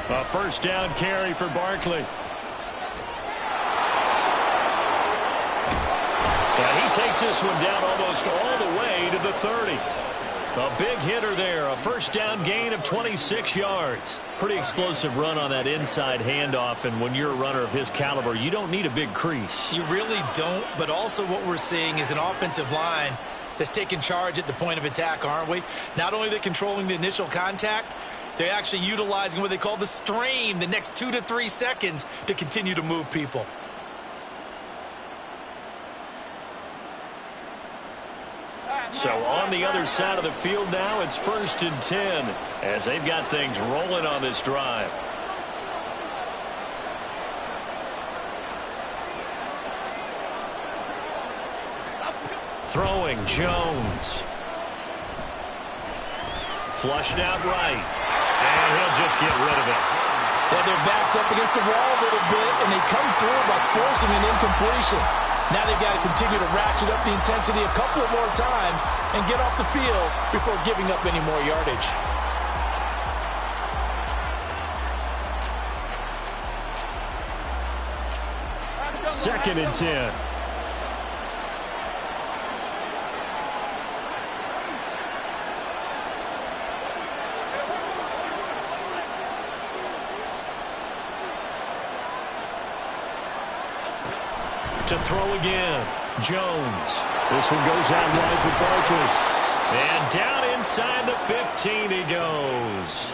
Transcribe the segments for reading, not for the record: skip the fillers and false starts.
A first down carry for Barkley. And he takes this one down almost all the way to the 30. A big hitter there. A first down gain of 26 yards. Pretty explosive run on that inside handoff. And when you're a runner of his caliber, you don't need a big crease. You really don't. But also what we're seeing is an offensive line that's taking charge at the point of attack, aren't we? Not only are they controlling the initial contact, they're actually utilizing what they call the strain the next 2 to 3 seconds to continue to move people. So on the other side of the field now, it's 1st and 10 as they've got things rolling on this drive. Throwing Jones. Flushed out right. And he'll just get rid of it. Well, their back's up against the wall a little bit, and they come through by forcing an incompletion. Now they've got to continue to ratchet up the intensity a couple of more times and get off the field before giving up any more yardage. Second and 10. To throw again. Jones. This one goes out wide for Barkley. And down inside the 15 he goes.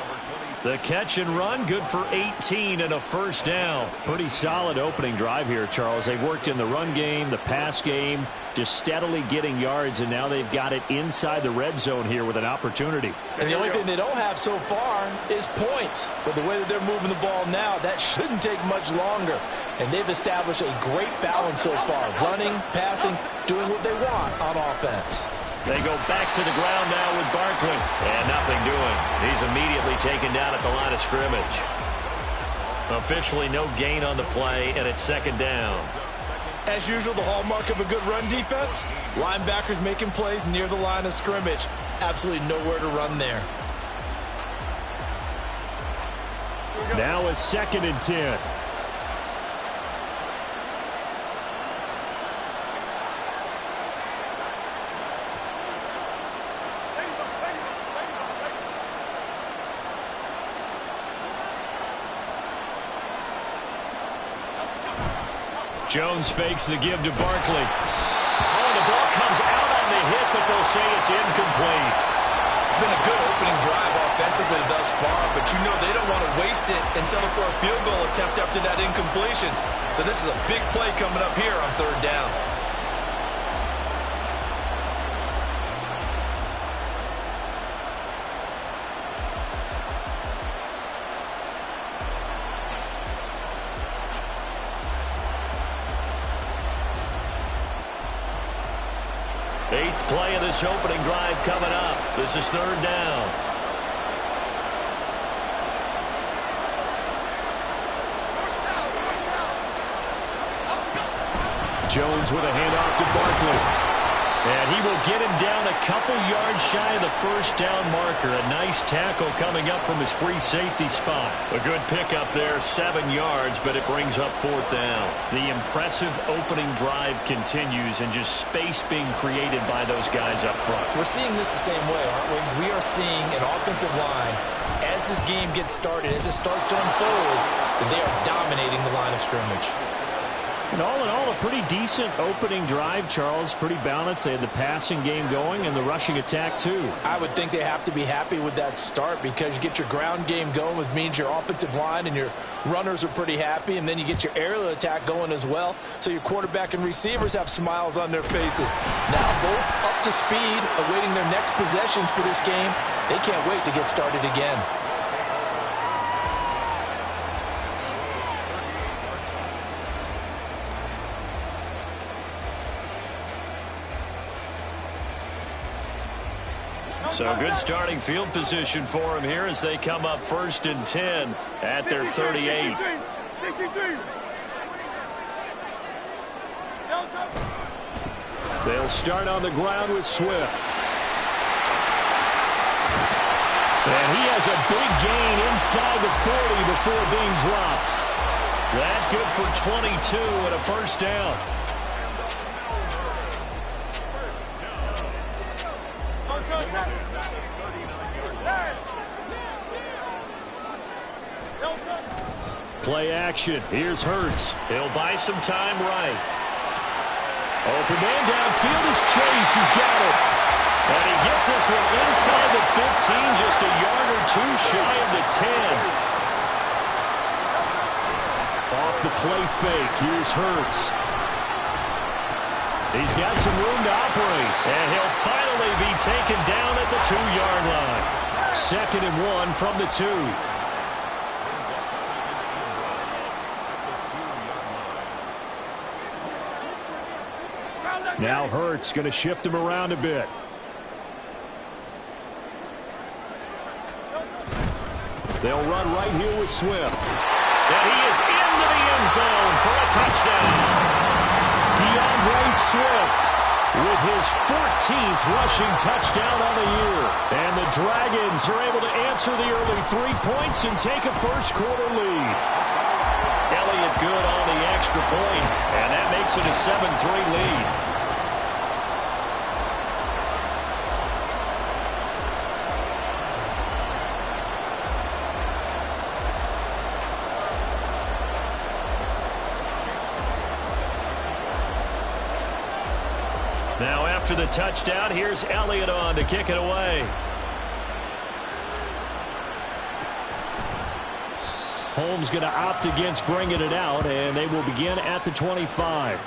The catch and run, good for 18 and a first down. Pretty solid opening drive here, Charles. They've worked in the run game, the pass game, just steadily getting yards, and now they've got it inside the red zone here with an opportunity. And the only thing they don't have so far is points. But the way that they're moving the ball now, that shouldn't take much longer. And they've established a great balance so far. Running, passing, doing what they want on offense. They go back to the ground now with Barkley. And nothing doing. He's immediately taken down at the line of scrimmage. Officially no gain on the play, and it's second down. As usual, the hallmark of a good run defense, linebackers making plays near the line of scrimmage. Absolutely nowhere to run there. Now it's 2nd and 10. Jones fakes the give to Barkley. Oh, the ball comes out on the hit, but they'll say it's incomplete. It's been a good opening drive offensively thus far, but you know they don't want to waste it and settle for a field goal attempt after that incompletion. So this is a big play coming up here on 3rd down. Eighth play of this opening drive coming up. This is 3rd down. Jones with a handoff to Barkley. And he will get him down a couple yards shy of the first down marker. A nice tackle coming up from his free safety spot. A good pickup there, 7 yards, but it brings up 4th down. The impressive opening drive continues, and just space being created by those guys up front. We're seeing this the same way, aren't we? We are seeing an offensive line, as this game gets started, as it starts to unfold, that they are dominating the line of scrimmage. And all in all, a pretty decent opening drive, Charles. Pretty balanced. They had the passing game going and the rushing attack, too. I would think they have to be happy with that start because you get your ground game going, which means your offensive line and your runners are pretty happy, and then you get your aerial attack going as well. So your quarterback and receivers have smiles on their faces. Now both up to speed, awaiting their next possessions for this game. They can't wait to get started again. So good starting field position for him here as they come up 1st and 10 at their 38. They'll start on the ground with Swift. And he has a big gain inside the 40 before being dropped. That good for 22 and a first down. Play action. Here's Hurts. He'll buy some time right. Open man downfield is Chase. He's got it. And he gets this one inside the 15, just a yard or two shy of the 10. Off the play fake. Here's Hurts. He's got some room to operate. And he'll finally be taken down at the 2-yard line. 2nd and 1 from the 2. Now Hurts going to shift him around a bit. They'll run right here with Swift. And he is into the end zone for a touchdown. DeAndre Swift with his 14th rushing touchdown on the year. And the Dragons are able to answer the early 3 points and take a first-quarter lead. Elliott good on the extra point, and that makes it a 7-3 lead. Now after the touchdown, here's Elliott on to kick it away. Holmes going to opt against bringing it out, and they will begin at the 25.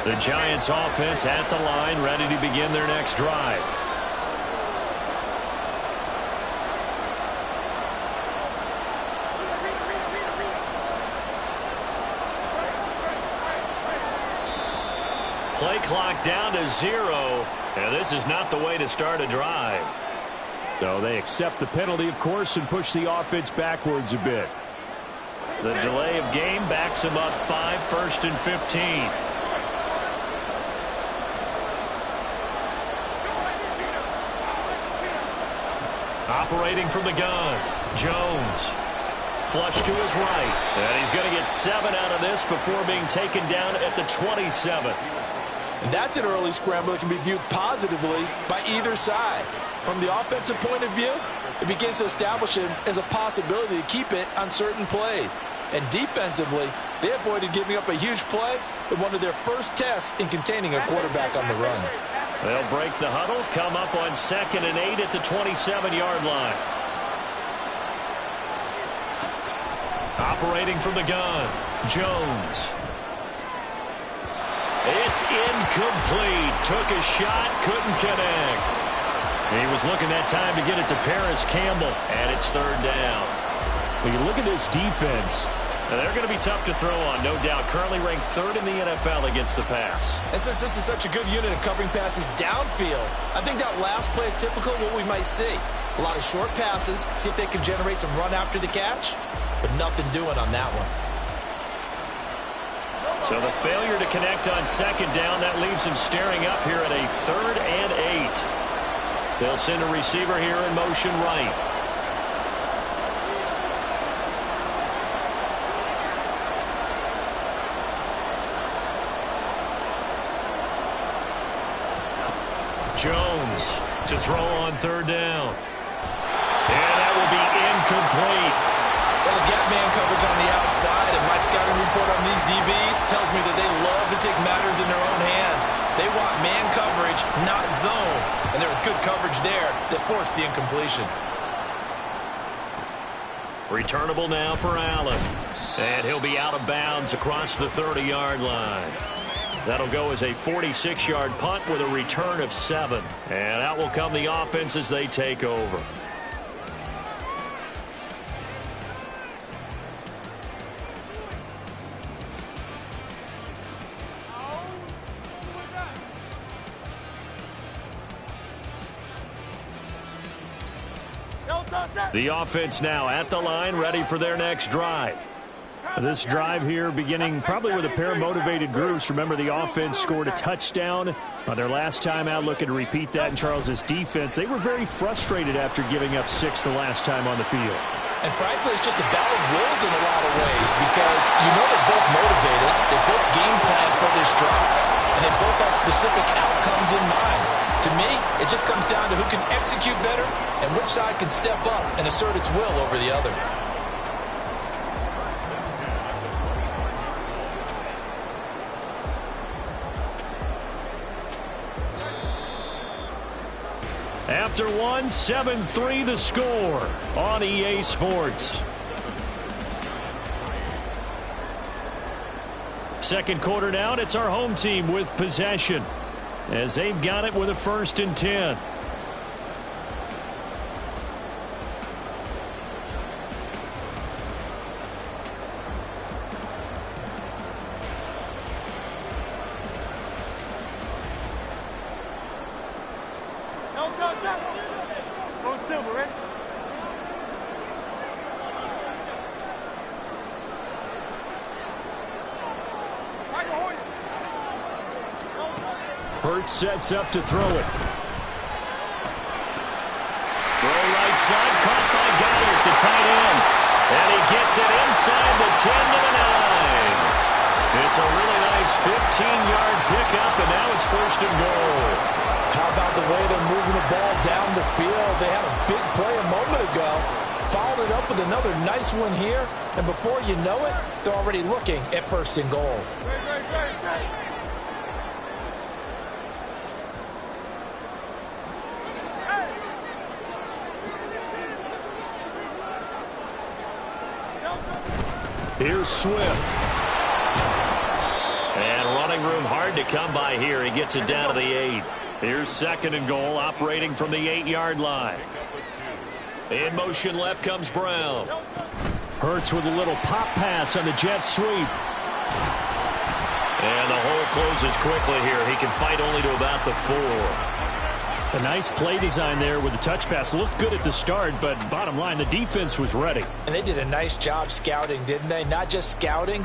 The Giants offense at the line, ready to begin their next drive. Play clock down to 0, and this is not the way to start a drive. So they accept the penalty, of course, and push the offense backwards a bit. The delay of game backs them up 5, 1st and 15. Operating from the gun, Jones. Flush to his right. And he's going to get 7 out of this before being taken down at the 27. And that's an early scramble that can be viewed positively by either side. From the offensive point of view, it begins to establish it as a possibility to keep it on certain plays. And defensively, they avoided giving up a huge play with one of their first tests in containing a quarterback on the run. They'll break the huddle, come up on 2nd and 8 at the 27-yard line. Operating from the gun, Jones. It's incomplete. Took a shot, couldn't connect. He was looking that time to get it to Paris Campbell, and it's 3rd down. When you look at this defense, they're going to be tough to throw on, no doubt. Currently ranked 3rd in the NFL against the pass. And since this is such a good unit of covering passes downfield, I think that last play is typical of what we might see. A lot of short passes, see if they can generate some run after the catch, but nothing doing on that one. So the failure to connect on 2nd down, that leaves him staring up here at a 3rd and 8. They'll send a receiver here in motion right. Jones to throw on 3rd down. And that will be incomplete. Well, the gap man coverage on the outside, and my scouting report on these DBs tells me that they love to take matters in their own hands. They want man coverage, not zone. And there was good coverage there that forced the incompletion. Returnable now for Allen. And he'll be out of bounds across the 30-yard line. That'll go as a 46-yard punt with a return of 7. And out will come the offense as they take over. The offense now at the line, ready for their next drive. This drive here beginning probably with a pair of motivated groups. Remember, the offense scored a touchdown on their last time out, looking to repeat that in Charles's defense. They were very frustrated after giving up 6 the last time on the field. And frankly, it's just a battle of wills in a lot of ways because you know they're both motivated. They both game plan for this drive, and they both have specific outcomes in mind. To me, it just comes down to who can execute better and which side can step up and assert its will over the other. After 7-3 the score on EA Sports. Second quarter now, and it's our home team with possession as they've got it with a 1st and 10. Sets up to throw it. Throw right side, caught by Goddard, the tight end. And he gets it inside the 10 to the 9. It's a really nice 15-yard pickup, and now it's 1st and goal. How about the way they're moving the ball down the field? They had a big play a moment ago. Followed it up with another nice one here. And before you know it, they're already looking at 1st and goal. Here's Swift. And running room hard to come by here. He gets it down to the 8. Here's 2nd and goal, operating from the 8-yard line. In motion left comes Brown. Hurts with a little pop pass on the jet sweep. And the hole closes quickly here. He can fight only to about the 4. A nice play design there with the touch pass. Looked good at the start, but bottom line, the defense was ready. And they did a nice job scouting, didn't they? Not just scouting,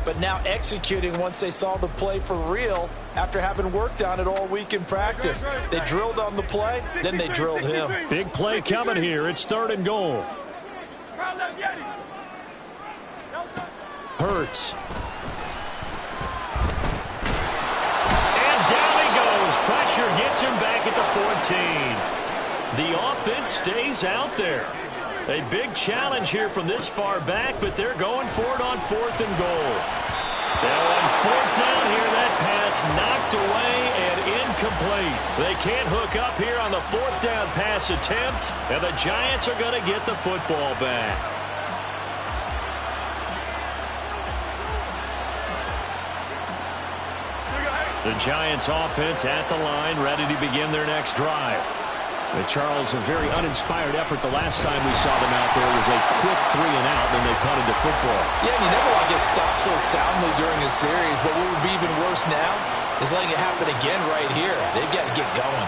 but now executing once they saw the play for real after having worked on it all week in practice. They drilled on the play, then they drilled him. Big play coming here. It's 3rd and goal. Hurts. Pressure gets him back at the 14. The offense stays out there. A big challenge here from this far back, but they're going for it on 4th and goal. Now on 4th down here, that pass knocked away and incomplete. They can't hook up here on the 4th down pass attempt, and the Giants are going to get the football back. The Giants offense at the line, ready to begin their next drive. Charles, a very uninspired effort the last time we saw them out there. It was a quick 3 and out, then they punted the football. Yeah, and you never want to get stopped so soundly during a series, but what would be even worse now is letting it happen again right here. They've got to get going.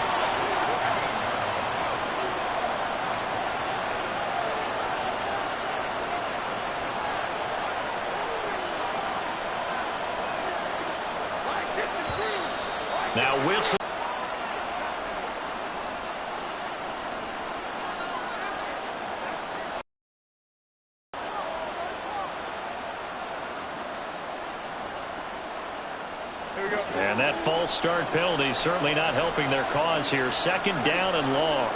Now Wilson. And that false start penalty certainly not helping their cause here. 2nd down and long.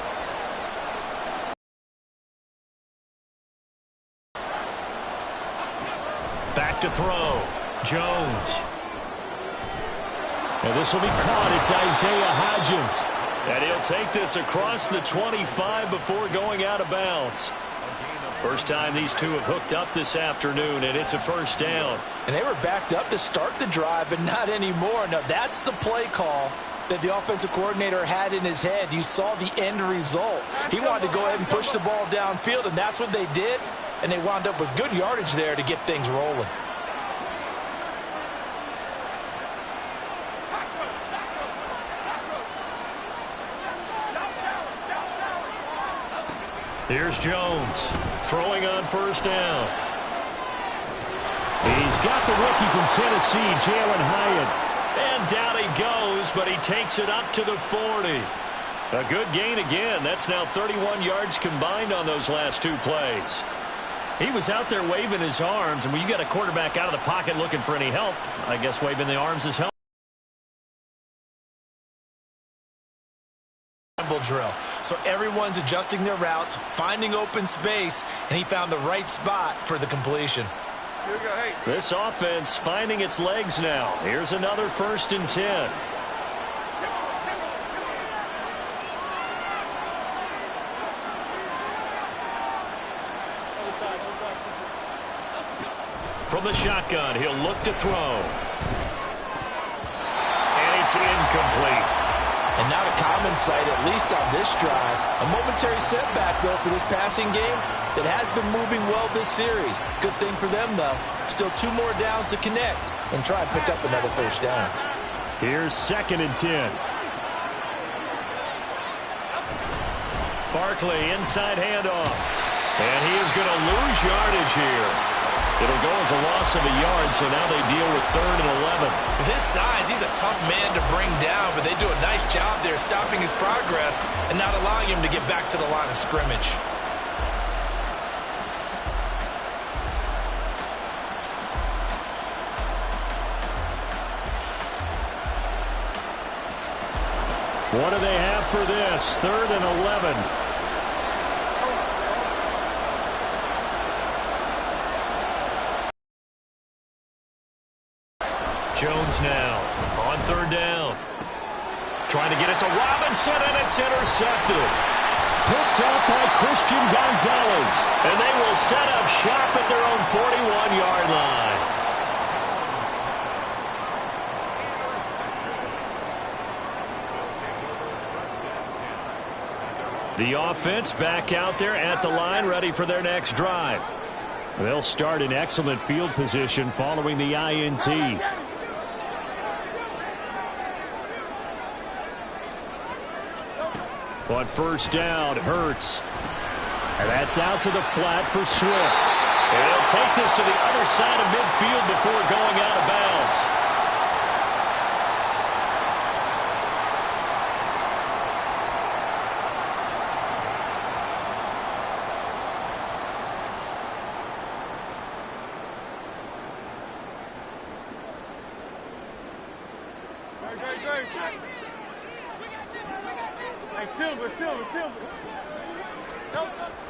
Back to throw. Jones. And this will be caught. It's Isaiah Hodgins. And he'll take this across the 25 before going out of bounds. First time these two have hooked up this afternoon, and it's a first down. And they were backed up to start the drive, but not anymore. Now, that's the play call that the offensive coordinator had in his head. You saw the end result. He wanted to go ahead and push the ball downfield, and that's what they did. And they wound up with good yardage there to get things rolling. Here's Jones throwing on first down. He's got the rookie from Tennessee, Jalen Hyatt. And down he goes, but he takes it up to the 40. A good gain again. That's now 31 yards combined on those last two plays. He was out there waving his arms, and when you got a quarterback out of the pocket looking for any help, I guess waving the arms is help. Drill. So everyone's adjusting their routes, finding open space, and he found the right spot for the completion. This offense finding its legs now. Here's another 1st and 10. From the shotgun, he'll look to throw. And it's incomplete. And not a common sight, at least on this drive. A momentary setback, though, for this passing game that has been moving well this series. Good thing for them, though. Still 2 more downs to connect and try and pick up another first down. Here's 2nd and 10. Barkley inside handoff. And he is going to lose yardage here. It'll go as a loss of a yard, so now they deal with 3rd and 11. With his size, he's a tough man to bring down, but they do a nice job there stopping his progress and not allowing him to get back to the line of scrimmage. What do they have for this? 3rd and 11. Jones now on 3rd down. Trying to get it to Robinson, and it's intercepted. Picked up by Christian Gonzalez. And they will set up shop at their own 41-yard line. The offense back out there at the line, ready for their next drive. They'll start in excellent field position following the INT. On 1st down, Hurts. And that's out to the flat for Swift. And he'll take this to the other side of midfield before going out of bounds.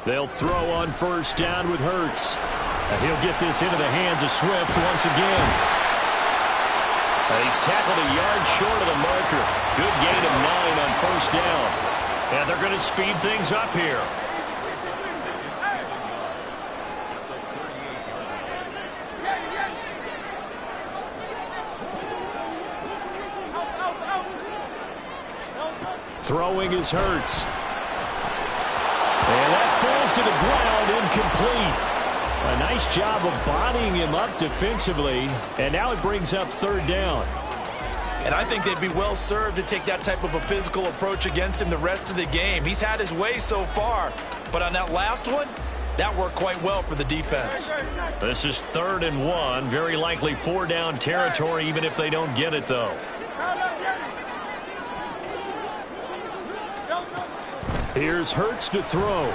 They'll throw on 1st down with Hurts. And he'll get this into the hands of Swift once again. And he's tackled a yard short of the marker. Good gain of 9 on 1st down. And they're going to speed things up here. Throwing is Hurts. And that falls to the ground, incomplete. A nice job of bodying him up defensively. And now it brings up 3rd down. And I think they'd be well served to take that type of a physical approach against him the rest of the game. He's had his way so far. But on that last one, that worked quite well for the defense. This is 3rd and 1. Very likely 4-down territory, even if they don't get it, though. Here's Hurts to throw.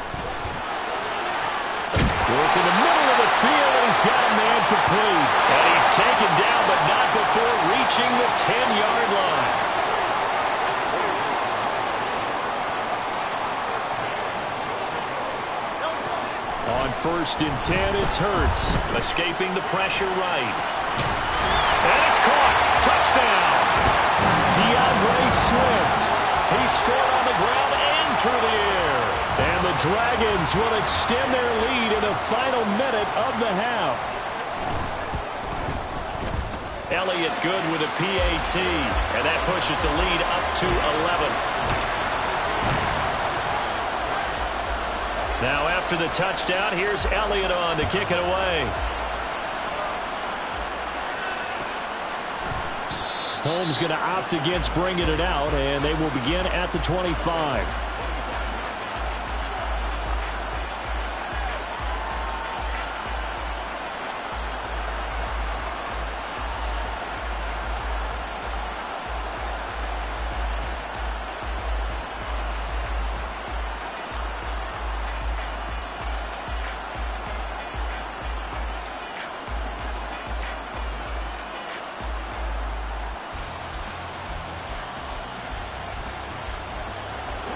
Work in the middle of the field, and he's got a man complete. And he's taken down, but not before reaching the 10-yard line. On 1st and 10, it's Hurts. Escaping the pressure right. And it's caught. Touchdown. DeAndre Swift. He scored on the ground and through the air. And the Dragons will extend their lead in the final minute of the half. Elliott good with a PAT, and that pushes the lead up to 11. Now after the touchdown, here's Elliott on to kick it away. Holmes going to opt against bringing it out, and they will begin at the 25.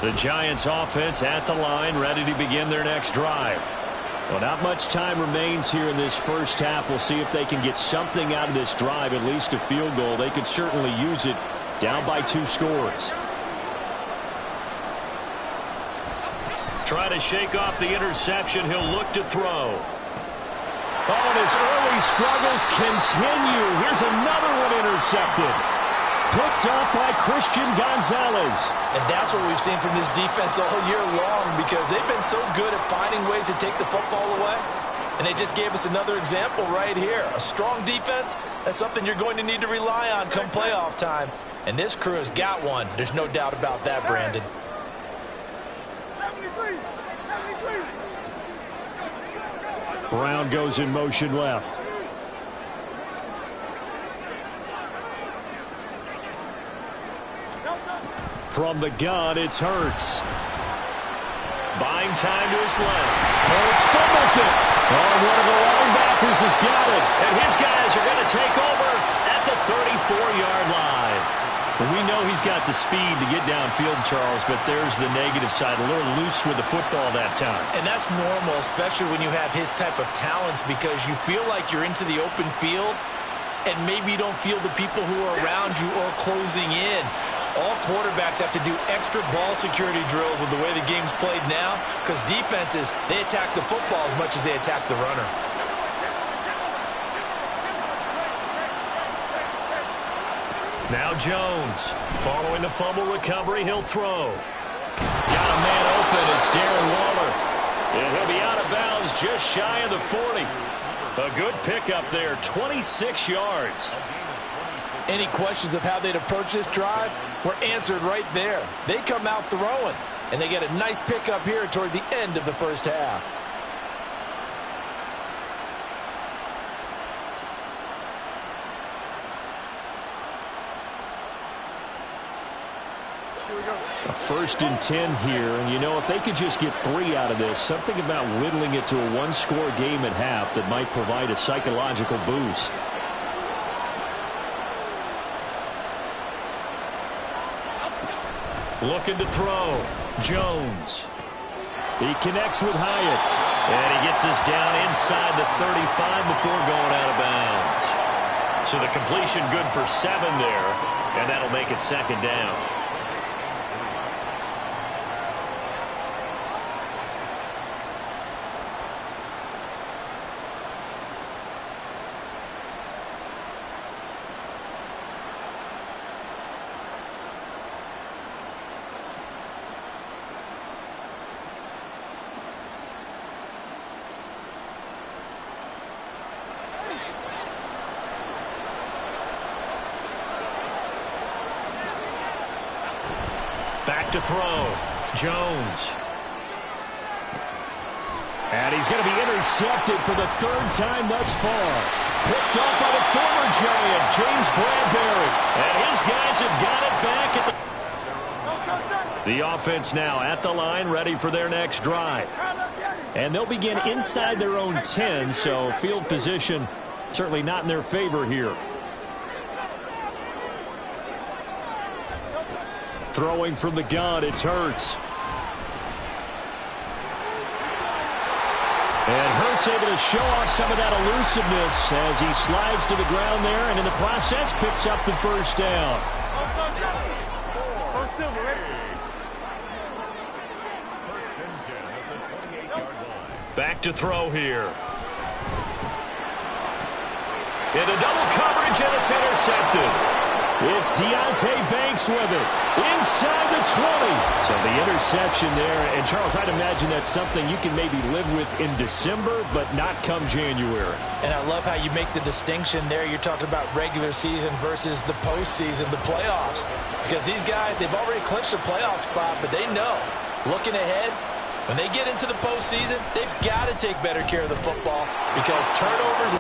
The Giants offense at the line, ready to begin their next drive. Well, not much time remains here in this first half. We'll see if they can get something out of this drive, at least a field goal. They could certainly use it down by 2 scores. Trying to shake off the interception. He'll look to throw. Oh, and his early struggles continue. Here's another one intercepted. Picked off by Christian Gonzalez. And that's what we've seen from this defense all year long, because they've been so good at finding ways to take the football away. And they just gave us another example right here. A strong defense, that's something you're going to need to rely on come playoff time. And this crew has got one. There's no doubt about that, Brandon. Brown goes in motion left. From the gun, it's Hurts. Buying time to his left. Hurts fumbles it. Oh, one of the linebackers has got it. And his guys are going to take over at the 34-yard line. We know he's got the speed to get downfield, Charles, but there's the negative side. A little loose with the football that time. And that's normal, especially when you have his type of talents, because you feel like you're into the open field and maybe you don't feel the people who are around you or closing in. All quarterbacks have to do extra ball security drills with the way the game's played now, because defenses, they attack the football as much as they attack the runner. Now Jones, following the fumble recovery, he'll throw. Got a man open, it's Darren Waller. And he'll be out of bounds just shy of the 40. A good pickup there, 26 yards. Any questions of how they'd approach this drive were answered right there. They come out throwing, and they get a nice pickup here toward the end of the first half. A 1st and 10 here, and you know, if they could just get 3 out of this, something about whittling it to a 1-score game at half that might provide a psychological boost. Looking to throw. Jones. He connects with Hyatt. And he gets us down inside the 35 before going out of bounds. So the completion good for 7 there. And that'll make it 2nd down. Back to throw. Jones. And he's going to be intercepted for the 3rd time thus far. Picked off by the former Giant, James Bradbury. And his guys have got it back at the offense now at the line, ready for their next drive. And they'll begin inside their own 10, so field position certainly not in their favor here. Throwing from the gun, it's Hurts. And Hurts able to show off some of that elusiveness as he slides to the ground there, and in the process picks up the 1st down. to throw here. Into double coverage, and it's intercepted. It's Deonte Banks with it. Inside the 20. So the interception there. And, Charles, I'd imagine that's something you can maybe live with in December, but not come January. And I love how you make the distinction there. You're talking about regular season versus the postseason, the playoffs. Because these guys, they've already clinched a playoff spot, but they know, looking ahead, when they get into the postseason, they've got to take better care of the football because turnovers.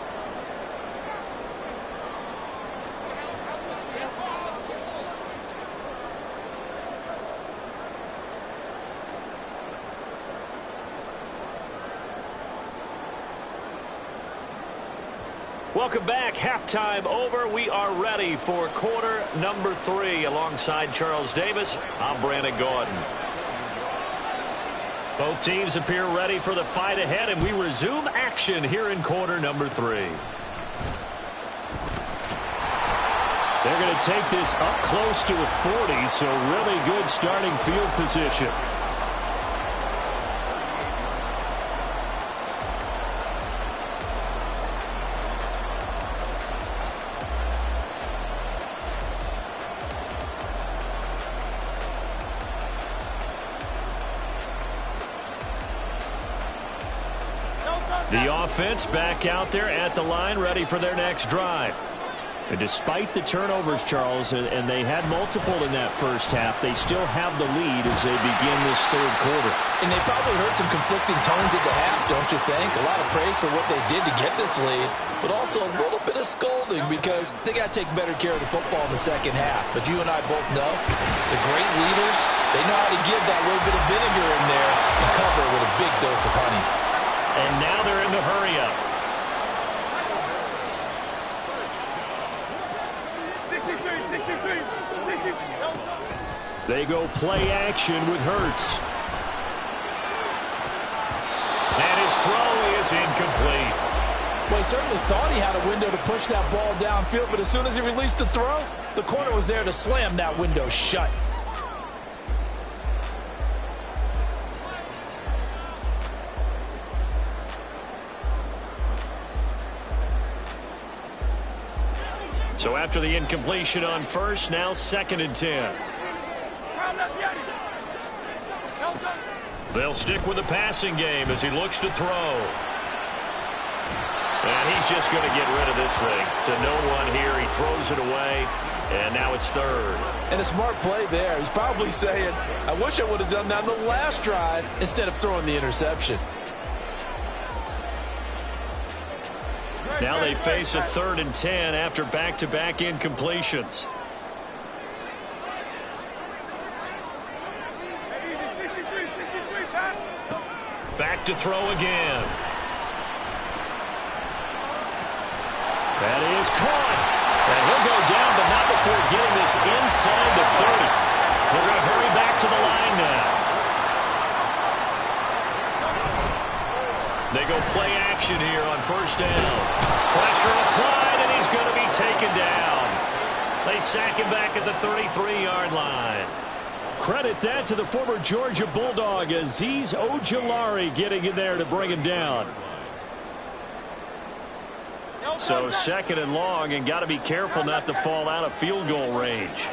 Welcome back. Halftime over. We are ready for quarter number 3. Alongside Charles Davis, I'm Brandon Gordon. Both teams appear ready for the fight ahead, and we resume action here in quarter number 3. They're going to take this up close to the 40, so really good starting field position. The offense back out there at the line, ready for their next drive. And despite the turnovers, Charles, and they had multiple in that first half, they still have the lead as they begin this third quarter. And they probably heard some conflicting tones at the half, don't you think? A lot of praise for what they did to get this lead, but also a little bit of scolding because they got to take better care of the football in the second half. But you and I both know the great leaders, they know how to give that little bit of vinegar in there and cover it with a big dose of honey. And now they're in the hurry-up. They go play action with Hurts. And his throw is incomplete. Well, he certainly thought he had a window to push that ball downfield, but as soon as he released the throw, the corner was there to slam that window shut. So after the incompletion on first, now 2nd and 10. They'll stick with the passing game as he looks to throw. And he's just going to get rid of this thing. To no one here. He throws it away, and now it's 3rd. And a smart play there. He's probably saying, I wish I would have done that on the last drive instead of throwing the interception. Now they face a 3rd and 10 after back-to-back incompletions. Back to throw again. That is caught. And he'll go down, but not before getting this inside the 30. They're going to hurry back to the line now. They go play action here on first down. Pressure applied, and he's going to be taken down. They sack him back at the 33-yard line. Credit that to the former Georgia Bulldog, Azeez Ojulari getting in there to bring him down. So 2nd and long, and got to be careful not to fall out of field goal range.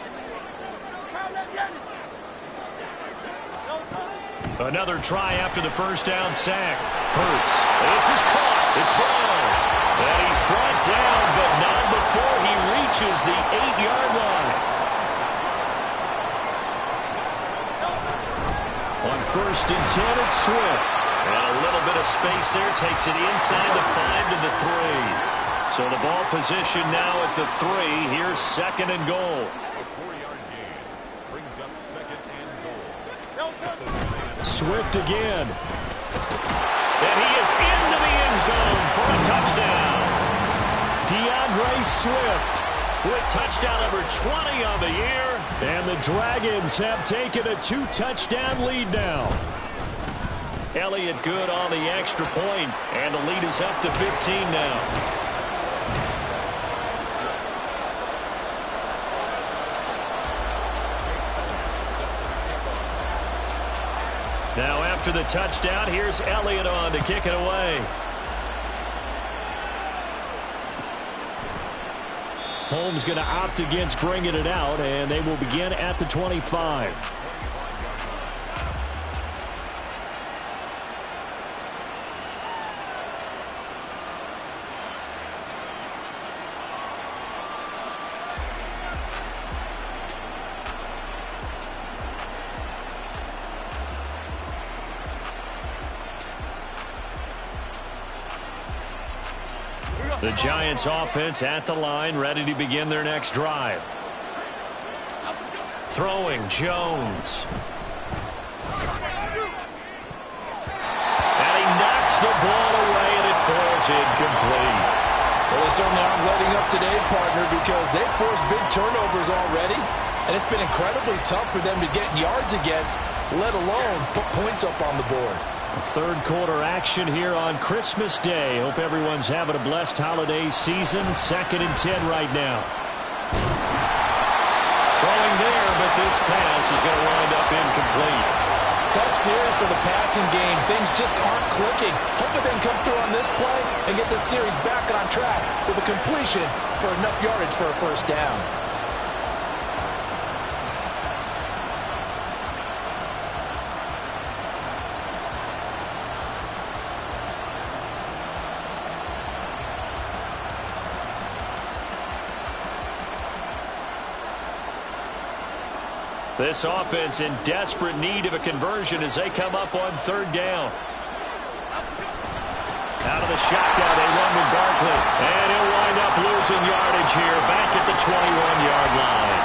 Another try after the first down sack. Hurts. This is caught. It's Brown. And he's brought down, but not before he reaches the 8-yard line. On 1st and 10, it's Swift. And a little bit of space there. Takes it inside the 5 to the 3. So the ball position now at the 3. Here's 2nd and goal. A 4-yard gain brings up 2nd and goal. Swift again. And he is into the end zone for a touchdown. DeAndre Swift with touchdown number 20 on the year. And the Dragons have taken a 2-touchdown lead now. Elliott good on the extra point, and the lead is up to 15 now. Now after the touchdown. Here's Elliott on to kick it away. Holmes going to opt against bringing it out, and they will begin at the 25. The Giants offense at the line, ready to begin their next drive. Throwing, Jones. And he knocks the ball away, and it falls incomplete. Well, they certainly aren't letting up today, partner, because they've forced big turnovers already, and it's been incredibly tough for them to get yards against, let alone put points up on the board. Third quarter action here on Christmas Day. Hope everyone's having a blessed holiday season. 2nd and 10 right now. Throwing there, but this pass is going to wind up incomplete. Tough series for the passing game. Things just aren't clicking. Hoping they can come through on this play and get this series back on track with a completion for enough yardage for a first down. This offense in desperate need of a conversion as they come up on 3rd down. Out of the shotgun, they run with Barkley. And he'll wind up losing yardage here back at the 21-yard line.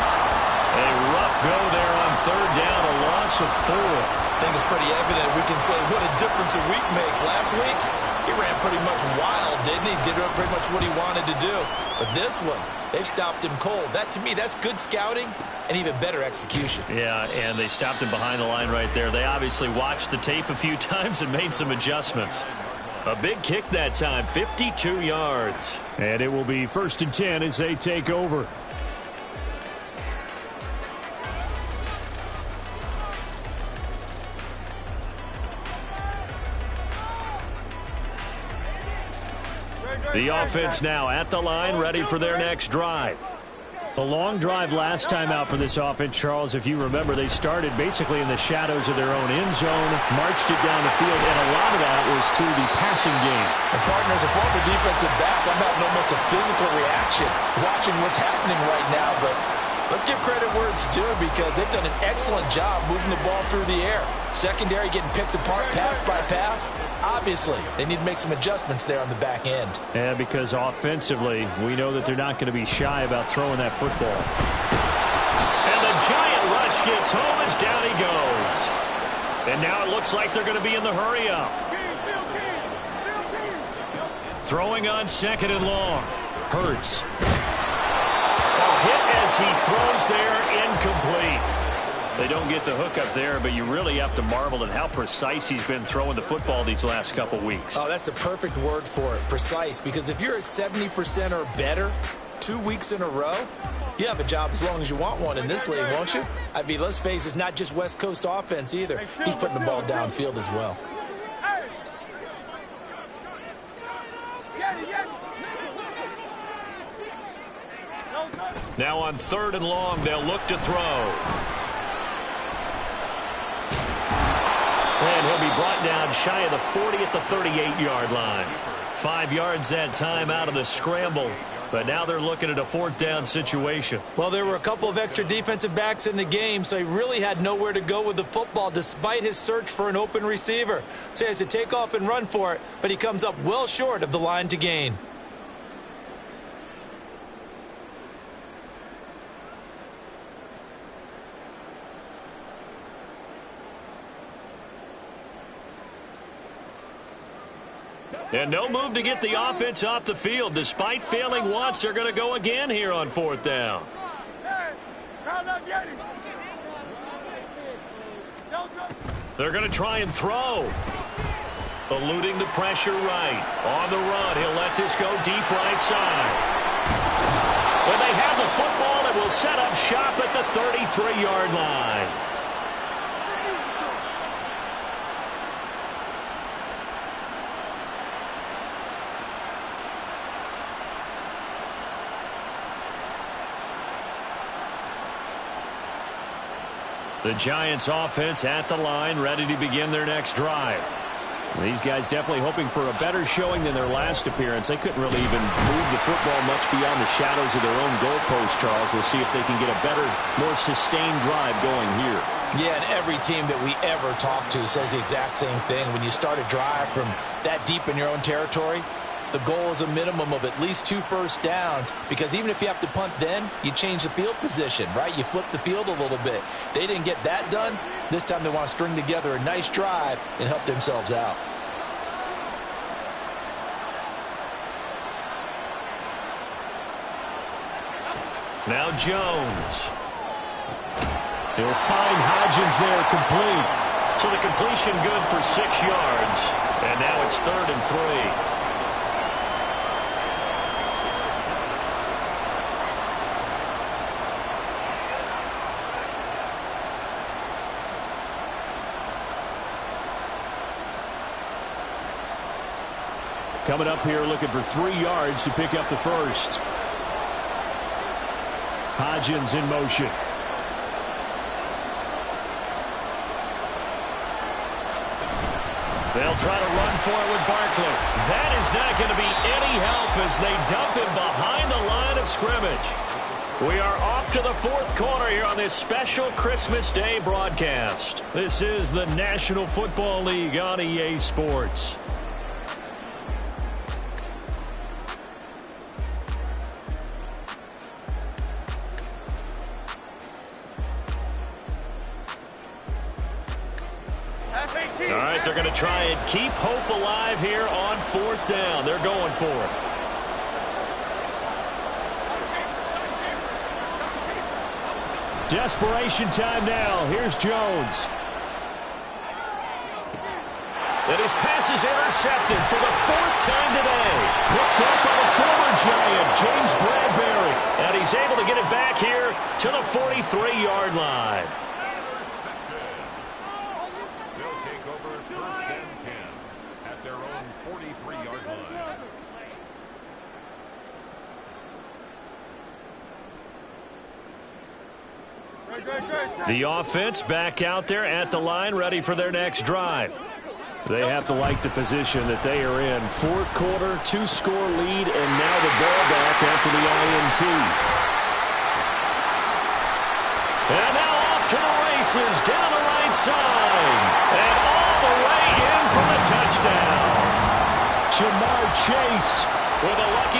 A rough go there on 3rd down, a loss of 4. I think it's pretty evident. We can say what a difference a week makes. Last week, he ran pretty much wild, didn't he? Did pretty much what he wanted to do. But this one, they've stopped him cold. That, to me, that's good scouting and even better execution. Yeah, and they stopped him behind the line right there. They obviously watched the tape a few times and made some adjustments. A big kick that time, 52 yards. And it will be 1st and 10 as they take over. The offense now at the line, ready for their next drive. The long drive last time out for this offense, Charles, if you remember, they started basically in the shadows of their own end zone, marched it down the field, and a lot of that was through the passing game. And partners, a former defensive back, I'm having almost a physical reaction watching what's happening right now, but let's give credit where it's due because they've done an excellent job moving the ball through the air. Secondary getting picked apart pass by pass. Obviously, they need to make some adjustments there on the back end. And because offensively, we know that they're not going to be shy about throwing that football. And the giant rush gets home as down he goes. And now it looks like they're going to be in the hurry up. Throwing on 2nd and long. Hurts. A hit as he throws there, incomplete. They don't get the hook up there, but you really have to marvel at how precise he's been throwing the football these last couple weeks. Oh, that's the perfect word for it, precise. Because if you're at 70% or better 2 weeks in a row, you have a job as long as you want one in this league, won't you? I mean, let's face it, it's not just West Coast offense either. He's putting the ball downfield as well. Now on 3rd and long, they'll look to throw. And he'll be brought down shy of the 40 at the 38-yard line. 5 yards that time out of the scramble. But now they're looking at a 4th down situation. Well, there were a couple of extra defensive backs in the game, so he really had nowhere to go with the football despite his search for an open receiver. So he has to take off and run for it, but he comes up well short of the line to gain. And no move to get the offense off the field. Despite failing once, they're going to go again here on 4th down. They're going to try and throw. Eluding the pressure right. On the run, he'll let this go deep right side. When they have the football, it will set up shop at the 33-yard line. The Giants offense at the line, ready to begin their next drive. These guys definitely hoping for a better showing than their last appearance. They couldn't really even move the football much beyond the shadows of their own goalpost, Charles. We'll see if they can get a better, more sustained drive going here. Yeah, and every team that we ever talk to says the exact same thing. When you start a drive from that deep in your own territory, the goal is a minimum of at least 2 first downs, because even if you have to punt then, you change the field position, right? You flip the field a little bit. They didn't get that done. This time they want to string together a nice drive and help themselves out. Now Jones. He'll find Hodgins there complete. So the completion good for 6 yards. And now it's 3rd and 3. Coming up here looking for 3 yards to pick up the first. Hodgins in motion. They'll try to run for it with Barkley. That is not going to be any help as they dump him behind the line of scrimmage. We are off to the 4th quarter here on this special Christmas Day broadcast. This is the National Football League on EA Sports. All right, they're going to try and keep hope alive here on 4th down. They're going for it. Desperation time now. Here's Jones. And his pass is intercepted for the 4th time today. Picked up by the former Giant, James Bradbury. And he's able to get it back here to the 43-yard line. The offense back out there at the line, ready for their next drive. They have to like the position that they are in. 4th quarter, 2-score lead, and now the ball back after the INT. And now off to the races, down the right side. And all the way in for the touchdown. Jamar Chase with a lucky